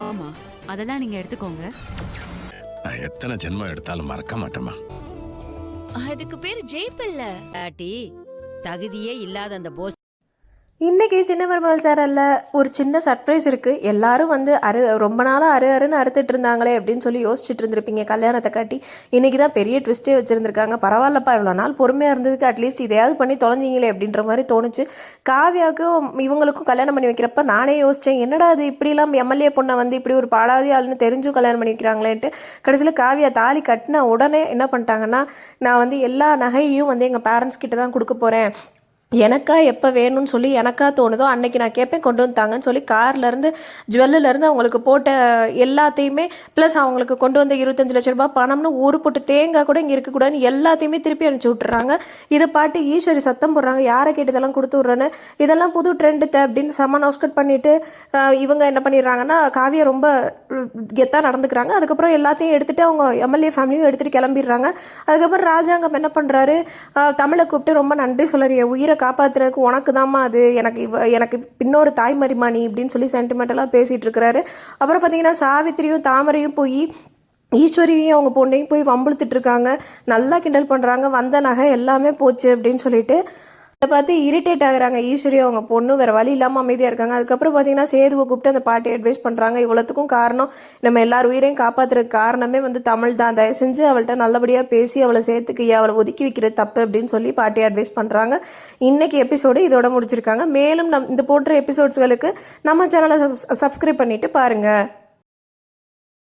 ஆமா, அதெல்லாம் நீங்க எடுத்துக்கோங்க. நான் எத்தனை ஜென்மம் எடுத்தாலும் மறக்க மாட்டேமா. அதுக்கு பேரு ஜெயிப்பில்ல டாட்டி. தகுதியே இல்லாத அந்த போஸ். இன்றைக்கி சின்ன மருமகள் சேனலில் ஒரு சின்ன சர்ப்ரைஸ் இருக்குது. எல்லாரும் வந்து ரொம்ப நாளாக அருன்னு அறுத்துட்டு இருந்தாங்களே அப்படின்னு சொல்லி யோசிச்சுட்டு இருந்திருப்பீங்க கல்யாணத்தை காட்டி. இன்றைக்கி தான் பெரிய ட்விஸ்ட்டே வச்சுருந்துருக்காங்க. பரவாயில்லப்பா, இவ்வளோ நாள் பொறுமையாக இருந்ததுக்கு அட்லீஸ்ட் இதையாவது பண்ணி தொலைஞ்சிங்களே அப்படின்ற மாதிரி தோணுச்சு. காவியாவுக்கும் இவங்களுக்கும் கல்யாணம் பண்ணி வைக்கிறப்ப நானே யோசித்தேன், என்னடா அது இப்படிலாம் எம்எல்ஏ பொண்ணை வந்து இப்படி ஒரு பாடாதி ஆளுன்னு தெரிஞ்சும் கல்யாணம் பண்ணி வைக்கிறாங்களேன்ட்டு. கடைசியில் காவியா தாலி கட்டின உடனே என்ன பண்ணிட்டாங்கன்னா, நான் வந்து எல்லா நகையையும் வந்து எங்கள் பேரண்ட்ஸ் கிட்ட தான் கொடுக்க போகிறேன், எனக்கா எப்போ வேணும்னு சொல்லி எனக்கா தோணுதோ அன்றைக்கி நான் கேட்பேன், கொண்டு வந்துட்டாங்கன்னு சொல்லி கார்லேருந்து ஜுவல்லிலேருந்து அவங்களுக்கு போட்ட எல்லாத்தையுமே ப்ளஸ் அவங்களுக்கு கொண்டு வந்த 25 லட்ச ரூபாய் பணம்னு ஒரு போட்டு தேங்காய் கூட இங்கே இருக்கக்கூடாதுன்னு எல்லாத்தையுமே திருப்பி அனுப்பிச்சி விட்டுறாங்க. இதை பாட்டு ஈஸ்வரி சத்தம் போடுறாங்க, யாரை கேட்டு இதெல்லாம் கொடுத்து விட்றேன்னு, இதெல்லாம் புது ட்ரெண்டுத்த அப்படின்னு செம்ம நோஸ்கட் பண்ணிவிட்டு இவங்க என்ன பண்ணிடுறாங்கன்னா, காவியை ரொம்ப கெத்தாக நடந்துக்கிறாங்க. அதுக்கப்புறம் எல்லாத்தையும் எடுத்துகிட்டு அவங்க எம்எல்ஏ ஃபேமிலியும் எடுத்துகிட்டு கிளம்பிடுறாங்க. அதுக்கப்புறம் ராஜாங்கம் என்ன பண்ணுறாரு, தமிழை கூப்பிட்டு ரொம்ப நன்றி சொல்லறிய, உயிரை காப்பாற்றுறதுக்கு உனக்கு தாம்மா அது, எனக்கு இன்னொரு தாய்மறிமா நீ இப்படின்னு சொல்லி சென்டிமெண்டலாக பேசிகிட்டு இருக்கிறாரு. அப்புறம் பார்த்தீங்கன்னா சாவித்திரியும் தாமரையும் போய் ஈஸ்வரியும் அவங்க பொண்ணையும் போய் வம்பிழுத்துட்டு இருக்காங்க, நல்லா கிண்டல் பண்ணுறாங்க, வந்த நகை எல்லாமே போச்சு அப்படின்னு சொல்லிட்டு. அதை பார்த்து இரிட்டேட் ஆகுறாங்க ஈஸ்வரி அவங்க பொண்ணு, வேறு வழி இல்லாமல் அமைதியாக இருக்காங்க. அதுக்கப்புறம் பார்த்தீங்கன்னா சேதுவை கூப்பிட்டு அந்த பாட்டி அட்வைஸ் பண்ணுறாங்க, இவ்வளோத்துக்கும் காரணம் நம்ம எல்லார் உயிரையும் காப்பாற்றுறதுக்கு காரணமே வந்து தமிழ் தான், தயவு செஞ்சு அவள்கிட்ட நல்லபடியாக பேசி அவளை சேர்த்துக்கையா, அவளை ஒதுக்கி வைக்கிறது தப்பு அப்படின்னு சொல்லி பாட்டி அட்வைஸ் பண்ணுறாங்க. இன்றைக்கி எபிசோடு இதோட முடிச்சிருக்காங்க. மேலும் இந்த போன்ற எபிசோட்ஸ்களுக்கு நம்ம சேனலை சப்ஸ்கிரைப் பண்ணிவிட்டு பாருங்கள்.